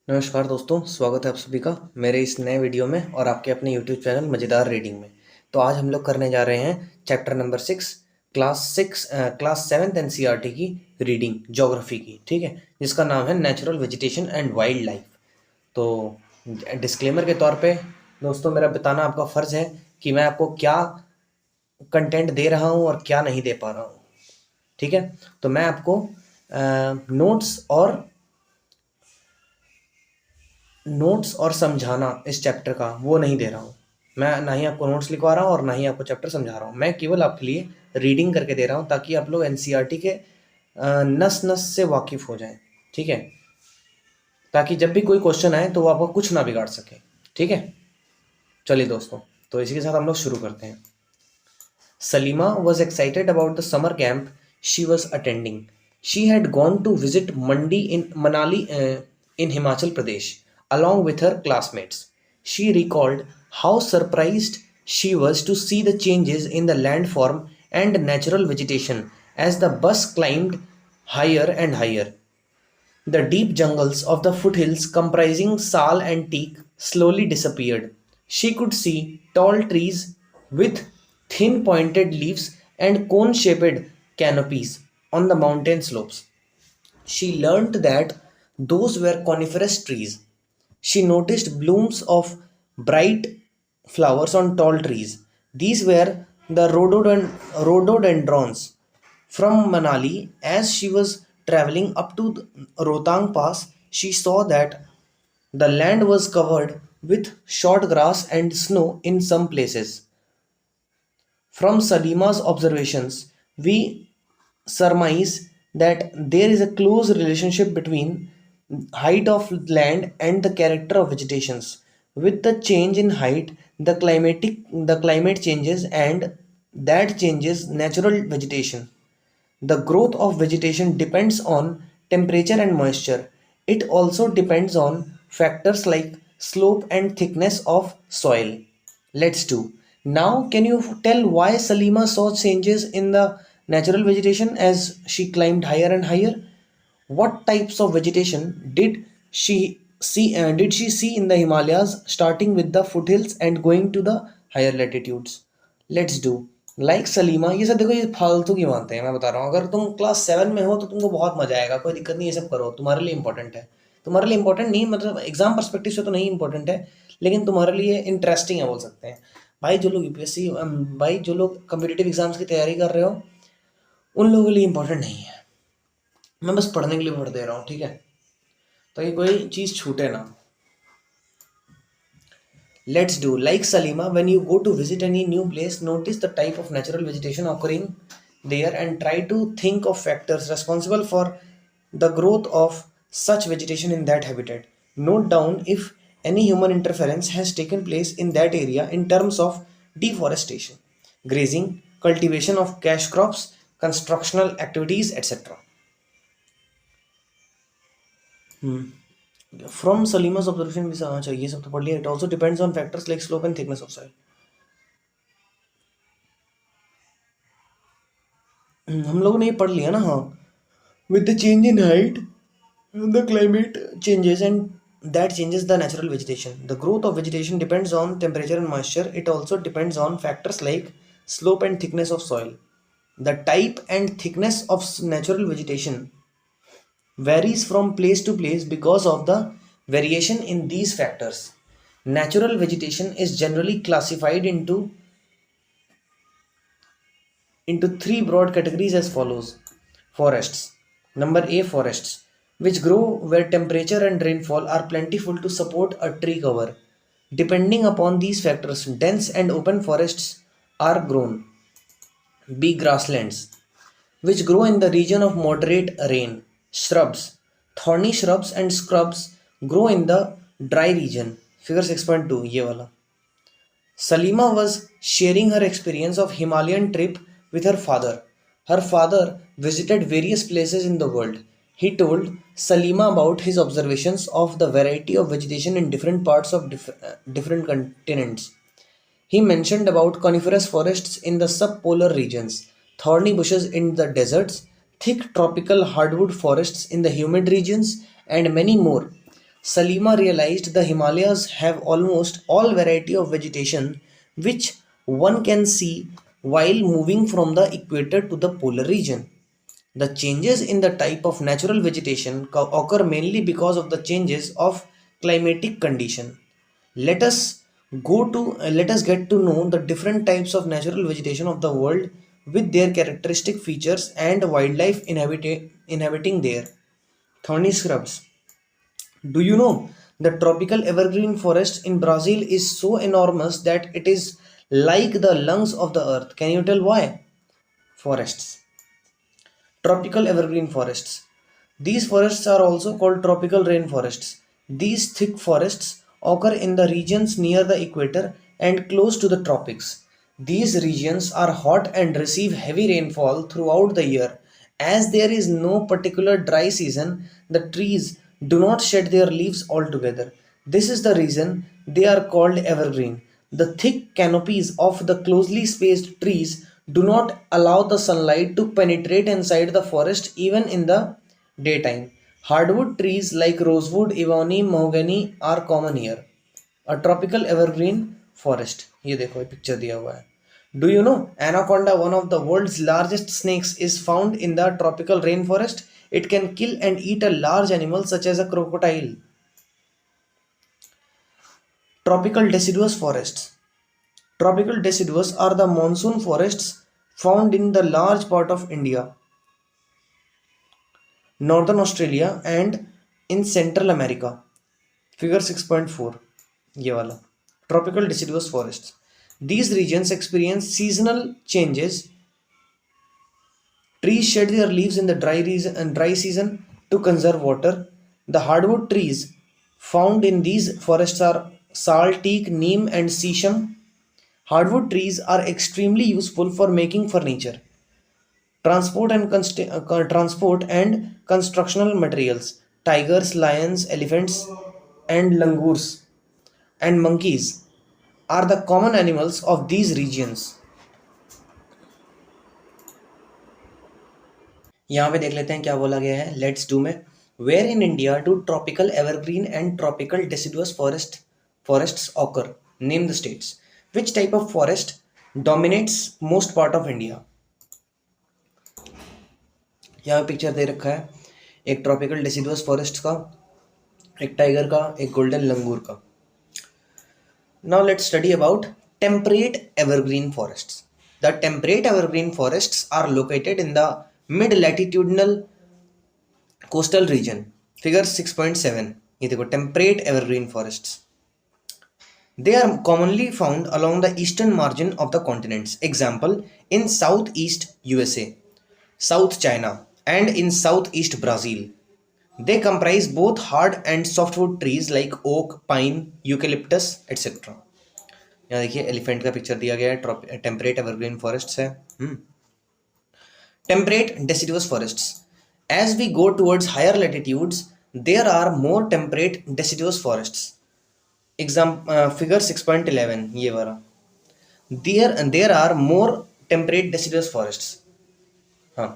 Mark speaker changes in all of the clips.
Speaker 1: नमस्कार दोस्तों, स्वागत है आप सभी का मेरे इस नए वीडियो में और आपके अपने यूट्यूब चैनल मज़ेदार रीडिंग में। तो आज हम लोग करने जा रहे हैं chapter number 6 class 7th NCERT की रीडिंग ज्योग्राफी की, ठीक है, जिसका नाम है natural vegetation and wild life. तो डिस्क्लेमर के तौर पे दोस्तों, मेरा बताना आपका फ़र्ज़ है कि मैं आपको क्या कंटेंट दे रहा हूँ और क्या नहीं दे पा रहा हूँ, ठीक है। तो मैं आपको नोट्स और समझाना इस चैप्टर का वो नहीं दे रहा हूँ। मैं ना ही आपको नोट्स लिखवा रहा हूँ और ना ही आपको चैप्टर समझा रहा हूँ। मैं केवल आपके लिए रीडिंग करके दे रहा हूँ ताकि आप लोग एनसीईआरटी के नस नस से वाकिफ़ हो जाएं, ठीक है, ताकि जब भी कोई क्वेश्चन आए तो वो आपको कुछ ना बिगाड़ सके, ठीक है। चलिए दोस्तों, तो इसी के साथ हम लोग शुरू करते हैं। Salima was excited about the summer camp she was attending. She had gone to visit Manali in Himachal Pradesh along with her classmates. She recalled how surprised she was to see the changes in the landform and natural vegetation as the bus climbed higher and higher. The deep jungles of the foothills comprising sal and teak slowly disappeared. She could see tall trees with thin pointed leaves and cone shaped canopies on the mountain slopes. She learnt that those were coniferous trees. She noticed blooms of bright flowers on tall trees. These were the rhododendrons. From Manali, as she was traveling up to the Rohtang Pass, she saw that the land was covered with short grass and snow in some places. From Salima's observations, we surmise that there is a close relationship between height of land and the character of vegetations. With the change in height, the climate changes and that changes natural vegetation. The growth of vegetation depends on temperature and moisture. It also depends on factors like slope and thickness of soil. Let's do. Now, can you tell why Salima saw changes in the natural vegetation as she climbed higher and higher? What types of vegetation did she see in the Himalayas, starting with the foothills and going to the higher latitudes? Let's do. Like Salima, ये सब देखो, ये फालतू की बातें हैं। मैं बता रहा हूँ, अगर तुम क्लास 7 में हो तो तुमको बहुत मजा आएगा, कोई दिक्कत नहीं, ये सब करो, तुम्हारे लिए इंपॉर्टेंट है। तुम्हारे लिए इंपॉर्टेंट नहीं मतलब एग्जाम पर्सपेक्टिव से तो नहीं इंपॉर्टेंट है, लेकिन तुम्हारे लिए इंटरेस्टिंग है बोल सकते हैं। भाई जो लोग यूपीएससी, भाई जो लोग कम्पिटिटिव एग्जाम्स की तैयारी कर रहे हो, उन लोगों के लिए इंपॉर्टेंट नहीं है। मैं बस पढ़ने के लिए पढ़ दे रहा हूँ, ठीक है, ताकि कोई चीज़ छूटे ना। Let's do. Like Salima, when you go to visit any new place, notice the type of natural vegetation occurring there and try to think of factors responsible for the growth of such vegetation in that habitat. Note down if any human interference has taken place in that area in terms of deforestation, grazing, cultivation of cash crops, constructional activities, etc. From Salima's observation, we saw ये सब तो पढ़ लिया. It also depends on factors like slope and thickness of soil. हम लोगों ने ये पढ़ लिया ना, हाँ. With the change in height, the climate changes and that changes the natural vegetation. The growth of vegetation depends on temperature and moisture. It also depends on factors like slope and thickness of soil. The type and thickness of natural vegetation varies from place to place because of the variation in these factors. Natural vegetation is generally classified into three broad categories as follows. Forests. Number A, forests, which grow where temperature and rainfall are plentiful to support a tree cover. Depending upon these factors, dense and open forests are grown. B, grasslands, which grow in the region of moderate rain. Shrubs. Thorny shrubs and scrubs grow in the dry region. Figure 6.2, ये वाला. Salima was sharing her experience of Himalayan trip with her father. Her father visited various places in the world. He told Salima about his observations of the variety of vegetation in different parts of different continents. He mentioned about coniferous forests in the subpolar regions, thorny bushes in the deserts, thick tropical hardwood forests in the humid regions, and many more. Salima realized the Himalayas have almost all variety of vegetation which one can see while moving from the equator to the polar region. The changes in the type of natural vegetation occur mainly because of the changes of climatic condition. Let us let us get to know the different types of natural vegetation of the world with their characteristic features and wildlife inhabiting there. Thorny scrubs. Do you know the tropical evergreen forest in Brazil is so enormous that it is like the lungs of the earth? Can you tell why? Forests. Tropical evergreen forests. These forests are also called tropical rainforests. These thick forests occur in the regions near the equator and close to the tropics. These regions are hot and receive heavy rainfall throughout the year. As there is no particular dry season, the trees do not shed their leaves altogether. This is the reason they are called evergreen. The thick canopies of the closely spaced trees do not allow the sunlight to penetrate inside the forest even in the daytime. Hardwood trees like rosewood, ebony, mahogany are common here. A tropical evergreen forest. ये देखो ये picture दिया हुआ है. Do you know anaconda, one of the world's largest snakes, is found in the tropical rainforest? It can kill and eat a large animal such as a crocodile. Tropical deciduous forests. Tropical deciduous are the monsoon forests found in the large part of India, northern Australia and in Central America. Figure 6.4. ये वाला. Tropical deciduous forests. These regions experience seasonal changes. Trees shed their leaves in the dry season to conserve water. The hardwood trees found in these forests are sal, teak, neem, and sesame. Hardwood trees are extremely useful for making furniture, transport and constructional materials. Tigers, lions, elephants, and langurs and monkeys are the common animals of these regions. यहाँ पे देख लेते हैं क्या बोला गया है. Let's do में. Where in India do tropical evergreen and tropical deciduous forests occur? Name the states. Which type of forest dominates most part of India? यहाँ पे पिक्चर दे रखा है एक ट्रॉपिकल deciduous फॉरेस्ट का, एक टाइगर का, एक गोल्डन लंगूर का. Now let's study about temperate evergreen forests. The temperate evergreen forests are located in the mid-latitudinal coastal region. Figure 6.7. ये देखो temperate evergreen forests. They are commonly found along the eastern margin of the continents. Example, in southeast USA, South China, and in southeast Brazil. They comprise both hard and softwood trees like oak, pine, eucalyptus, etc. यहाँ देखिए elephant का picture दिया गया है. Temperate evergreen forests है. Temperate deciduous forests. As we go towards higher latitudes, there are more temperate deciduous forests. Figure 6.11. ये वाला. There are more temperate deciduous forests. हाँ.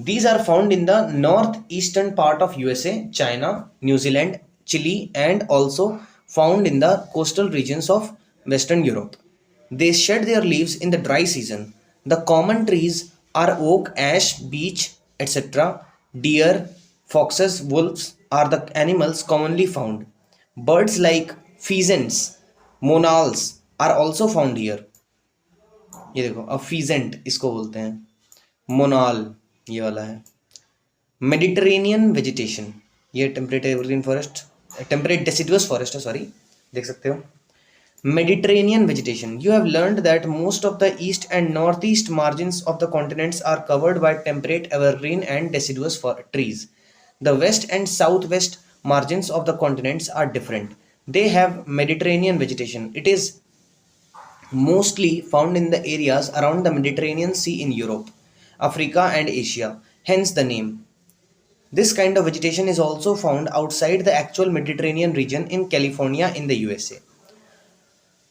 Speaker 1: These are found in the northeastern part of USA, China, New Zealand, Chile, and also found in the coastal regions of Western Europe. They shed their leaves in the dry season. The common trees are oak, ash, beech, etc. Deer, foxes, wolves are the animals commonly found. Birds like pheasants, monals are also found here. ये देखो अब pheasant इसको बोलते हैं, monal ये वाला है. Mediterranean vegetation. ये temperate evergreen forest, temperate deciduous forest है, सॉरी, देख सकते हो. Mediterranean vegetation. You have learned that most of the east and northeast margins of the continents are covered by temperate evergreen and deciduous trees. The west and southwest margins of the continents are different. They have Mediterranean vegetation. It is mostly found in the areas around the Mediterranean Sea in Europe, Africa, and Asia, hence the name. This kind of vegetation is also found outside the actual Mediterranean region in California in the USA.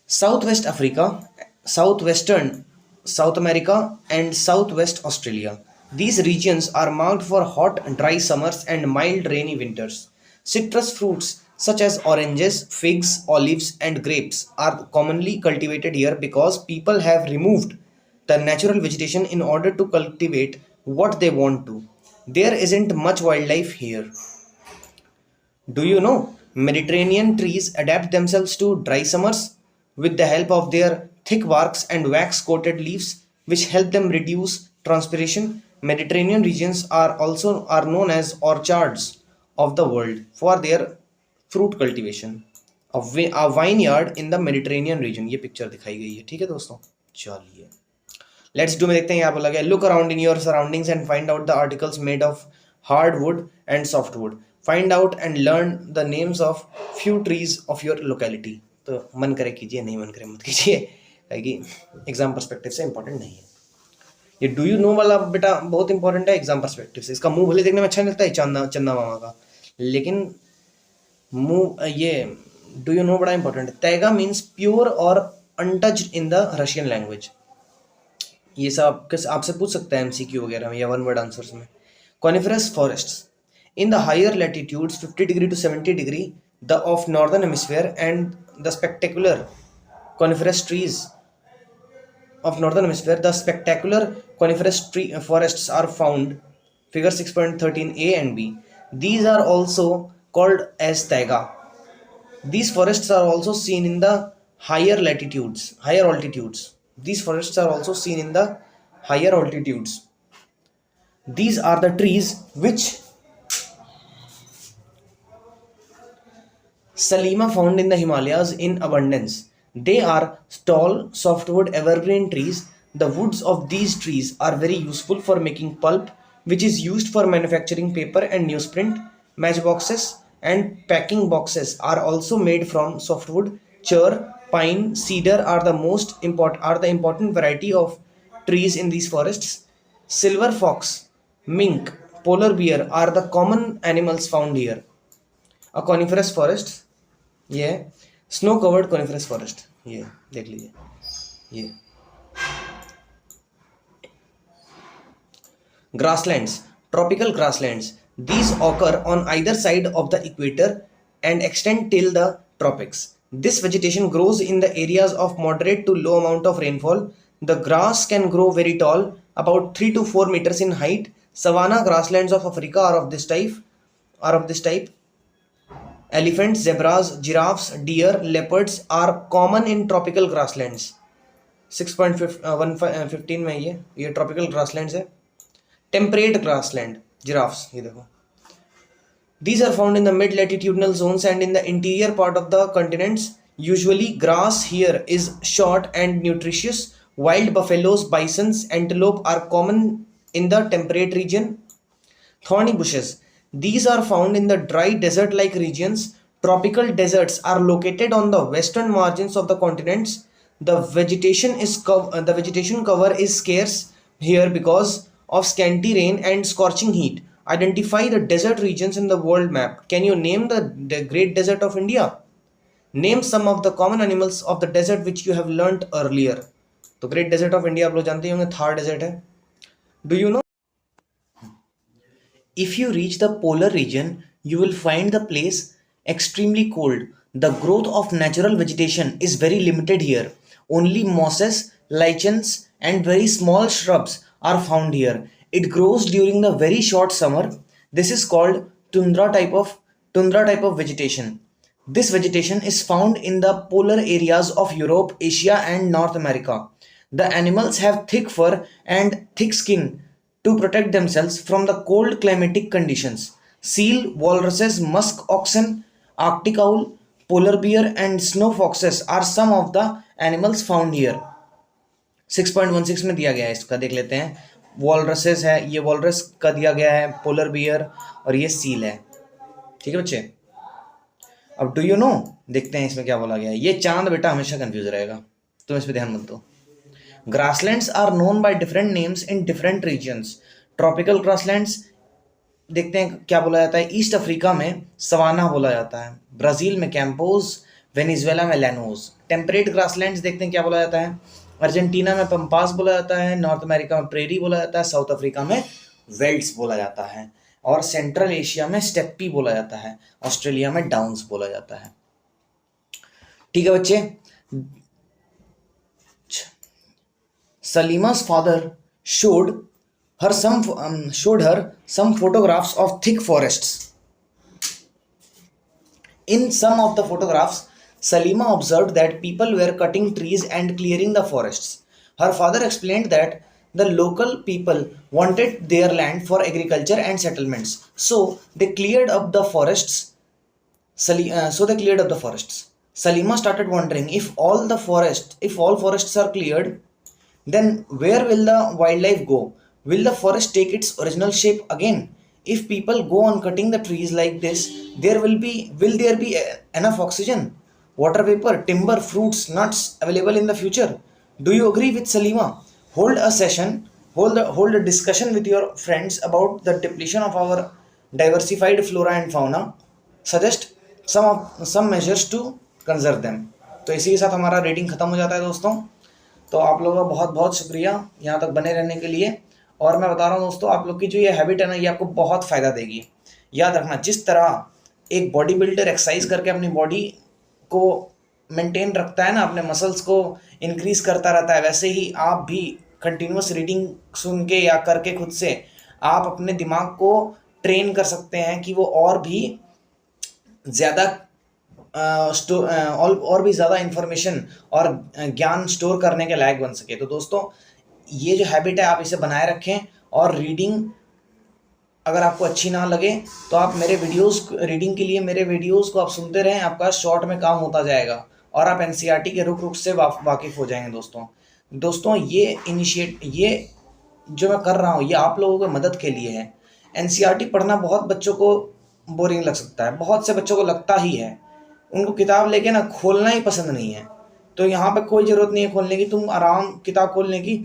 Speaker 1: Southwest Africa, southwestern South America, and southwest Australia. These regions are marked for hot, dry summers and mild, rainy winters. Citrus fruits such as oranges, figs, olives, and grapes, are commonly cultivated here because people have removed the natural vegetation in order to cultivate what they want to. There isn't much wildlife here. Do you know Mediterranean trees adapt themselves to dry summers with the help of their thick barks and wax coated leaves, which help them reduce transpiration? Mediterranean regions are known as orchards of the world for their fruit cultivation. A vineyard in the Mediterranean region, ये picture दिखाई गई है, ठीक है दोस्तों? चलिए let's do में देखते हैं यहाँ बोला गया look around in your surroundings and find out the articles made of hard would and soft wood, find out and learn the names of few trees of your locality. तो मन करे कीजिए, नहीं मन करे मत कीजिए, कि एग्जाम पर्सपेक्टिव से इंपॉर्टेंट नहीं है। ये डू यू नो वाला बेटा बहुत इंपॉर्टेंट है एग्जाम पर्सपेक्टिव से। इसका मुंह भले देखने में अच्छा नहीं लगता है चंदा मामा का, लेकिन मुंह ये डू यू नो बड़ा इंपॉर्टेंट है। तैगा मीन्स प्योर और untouched in the Russian language. ये सब आपसे पूछ सकता है एमसीक्यू वगैरह में या वन वर्ड आंसर्स में। Coniferous forests in the higher latitudes 50 degree to 70 degree the of northern hemisphere and the spectacular coniferous trees of northern hemisphere, the spectacular coniferous forests are found, figure 6.13a and b. These are also called as taiga. These forests are also seen in the higher altitudes. These forests are also seen in the higher altitudes. These are the trees which Salima found in the Himalayas in abundance. They are tall, softwood evergreen trees. The woods of these trees are very useful for making pulp, which is used for manufacturing paper and newsprint. Matchboxes and packing boxes are also made from softwood. Chir, pine, cedar are the important variety of trees in these forests. Silver fox, mink, polar bear are the common animals found here. A coniferous forest, ये snow covered coniferous forest, ये देख लीजिए। ये grasslands, tropical grasslands, these occur on either side of the equator and extend till the tropics. This vegetation grows in the areas of moderate to low amount of rainfall. The grass can grow very tall, about 3 to 4 meters in height. Savanna grasslands of Africa are of this type. Elephants, zebras, giraffes, deer, leopards are common in tropical grasslands. 6.15 में ये tropical grasslands है। Temperate grassland, giraffes, ये देखो। These are found in the mid-latitudinal zones and in the interior part of the continents. Usually, grass here is short and nutritious. Wild buffaloes, bisons, antelope are common in the temperate region. Thorny bushes. These are found in the dry desert-like regions. Tropical deserts are located on the western margins of the continents. The vegetation cover is scarce here because of scanty rain and scorching heat. Identify the desert regions in the world map. Can you name the Great Desert of India? Name some of the common animals of the desert which you have learnt earlier. तो Great Desert of India आप लोग जानते होंगे, Thar desert है। Do you know? If you reach the polar region, you will find the place extremely cold. The growth of natural vegetation is very limited here. Only mosses, lichens, and very small shrubs are found here. It grows during the very short summer. This is called tundra type of vegetation. This vegetation is found in the polar areas of Europe, Asia, and North America. The animals have thick fur and thick skin to protect themselves from the cold climatic conditions. Seal, walruses, musk oxen, Arctic owl, polar bear and snow foxes are some of the animals found here. 6.16 में दिया गया है, इसका देख लेते हैं। वॉलरसेस है, ये वॉलरस का दिया गया है, पोलर बियर और ये सील है। ठीक है बच्चे, अब डू यू नो देखते हैं इसमें क्या बोला गया है। ये चांद बेटा हमेशा कंफ्यूज रहेगा, तुम इस पर ध्यान मत दो। Grasslands are known by different names in different regions. Tropical grasslands देखते हैं क्या बोला जाता है। ईस्ट अफ्रीका में सवाना बोला जाता है, ब्राज़ील में कैंपोज, वेनेजुएला में लैनोज। टेम्परेट ग्रासलैंड्स देखते हैं क्या बोला जाता है। अर्जेंटीना में पंपास बोला जाता है, नॉर्थ अमेरिका में प्रेरी बोला जाता है, साउथ अफ्रीका में वेल्ड्स बोला जाता है। और सेंट्रल एशिया में स्टेप्पी बोला जाता है, ऑस्ट्रेलिया में डाउन्स बोला जाता है। ठीक है बच्चे। Salima's father showed showed her some photographs of thick forests. In some of the photographs, Salima observed that people were cutting trees and clearing the forests. Her father explained that the local people wanted their land for agriculture and settlements, so they cleared up the forests. Salima started wondering, if all forests are cleared, then where will the wildlife go? Will the forest take its original shape again? If people go on cutting the trees like this, will there be enough oxygen, water vapor, timber, fruits, nuts available in the future? Do you agree with Salima? Hold a discussion with your friends about the depletion of our diversified flora and fauna. Suggest some measures to conserve them. तो इसी के साथ हमारा reading खत्म हो जाता है दोस्तों। तो आप लोगों का बहुत बहुत शुक्रिया यहाँ तक बने रहने के लिए। और मैं बता रहा हूँ दोस्तों, आप लोग की जो ये हैबिट है ना, ये आपको बहुत फ़ायदा देगी। याद रखना, जिस तरह एक बॉडी बिल्डर एक्सरसाइज करके अपनी बॉडी को मेंटेन रखता है ना, अपने मसल्स को इंक्रीज करता रहता है, वैसे ही आप भी कंटिन्यूस रीडिंग सुन के या करके खुद से आप अपने दिमाग को ट्रेन कर सकते हैं कि वो और भी ज़्यादा और भी ज़्यादा इंफॉर्मेशन और ज्ञान स्टोर करने के लायक बन सके। तो दोस्तों, ये जो हैबिट है आप इसे बनाए रखें। और रीडिंग अगर आपको अच्छी ना लगे तो आप रीडिंग के लिए मेरे वीडियोस को आप सुनते रहें, आपका शॉर्ट में काम होता जाएगा और आप एनसीईआरटी के रुख से वाकिफ़ हो जाएंगे दोस्तों। ये जो मैं कर रहा हूँ ये आप लोगों की मदद के लिए है। एनसीईआरटी पढ़ना बहुत बच्चों को बोरिंग लग सकता है, बहुत से बच्चों को लगता ही है, उनको किताब लेके ना खोलना ही पसंद नहीं है। तो यहाँ पे कोई ज़रूरत नहीं है खोलने की, किताब खोलने की।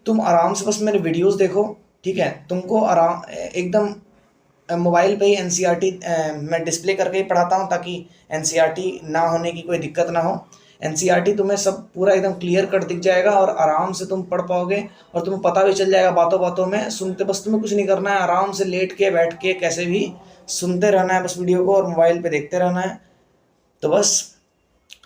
Speaker 1: तुम आराम से बस मेरे वीडियोस देखो, ठीक है। तुमको आराम एकदम मोबाइल पे ही एनसीईआरटी मैं डिस्प्ले करके ही पढ़ाता हूँ, ताकि एनसीईआरटी ना होने की कोई दिक्कत ना हो। एनसीईआरटी तुम्हें सब पूरा एकदम क्लियर कट दिख जाएगा और आराम से तुम पढ़ पाओगे और तुम्हें पता भी चल जाएगा बातों बातों में सुनते। बस तुम्हें कुछ नहीं करना है, आराम से लेट के बैठ के कैसे भी सुनते रहना है बस वीडियो को, और मोबाइल पे देखते रहना है। तो बस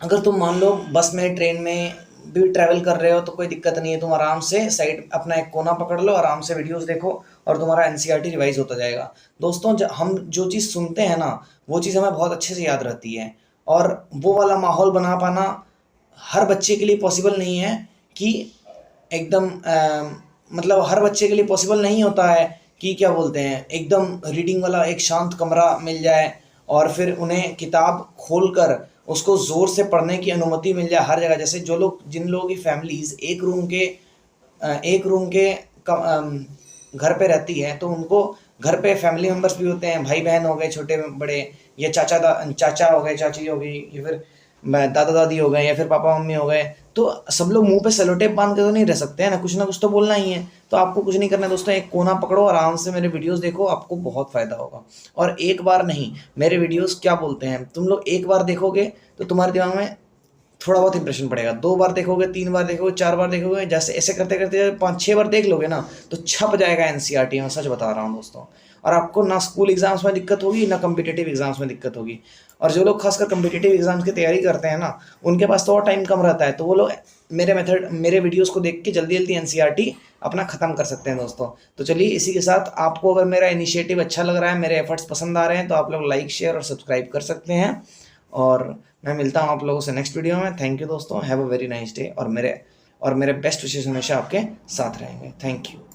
Speaker 1: अगर तुम मान लो बस में, ट्रेन में भी ट्रैवल कर रहे हो तो कोई दिक्कत नहीं है, तुम आराम से साइड अपना एक कोना पकड़ लो, आराम से वीडियोस देखो और तुम्हारा एनसीईआरटी रिवाइज होता जाएगा। दोस्तों, हम जो चीज़ सुनते हैं ना, वो चीज़ हमें बहुत अच्छे से याद रहती है, और वो वाला माहौल बना पाना हर बच्चे के लिए पॉसिबल नहीं है कि एकदम मतलब हर बच्चे के लिए पॉसिबल नहीं होता है कि क्या बोलते हैं, एकदम रीडिंग वाला एक शांत कमरा मिल जाए और फिर उन्हें किताब खोलकर उसको ज़ोर से पढ़ने की अनुमति मिल जाए हर जगह। जैसे जिन लोगों की फैमिलीज़ एक रूम के घर पे रहती है, तो उनको घर पे फैमिली मेम्बर्स भी होते हैं, भाई बहन हो गए छोटे बड़े, या चाचा हो गए, चाची हो गई, या फिर दादा दादी हो गए, या फिर पापा मम्मी हो गए। तो सब लोग मुंह पे सेलो टेप बांध के तो नहीं रह सकते हैं ना कुछ तो बोलना ही है। तो आपको कुछ नहीं करना है दोस्तों, एक कोना पकड़ो, आराम से मेरे वीडियोस देखो, आपको बहुत फ़ायदा होगा। और एक बार नहीं, मेरे वीडियोस क्या बोलते हैं, तुम लोग एक बार देखोगे तो तुम्हारे दिमाग में थोड़ा बहुत इंप्रेशन पड़ेगा, 2 बार देखोगे, 3 बार देखोगे, 4 बार देखोगे, जैसे ऐसे करते करते 5-6 बार देख लोगे ना, तो छप जाएगा एनसीईआरटी में, सच बता रहा हूँ दोस्तों। और आपको ना स्कूल एग्जाम्स में दिक्कत होगी, ना कम्पिटिटिव एग्जाम्स में दिक्कत होगी। और जो लोग खासकर कम्पिटिटिव एग्जाम्स की तैयारी करते हैं ना, उनके पास तो और टाइम कम रहता है, तो वो लोग मेरे वीडियोस को देख के जल्दी एनसीईआरटी अपना ख़त्म कर सकते हैं दोस्तों। तो चलिए, इसी के साथ आपको अगर मेरा इनिशिएटिव अच्छा लग रहा है, मेरे एफर्ट्स पसंद आ रहे हैं, तो आप लोग लाइक, शेयर और सब्सक्राइब कर सकते हैं। और मैं मिलता हूँ आप लोगों से नेक्स्ट वीडियो में। थैंक यू दोस्तों, have a very nice day. और मेरे बेस्ट विशेष हमेशा आपके साथ रहेंगे। Thank you.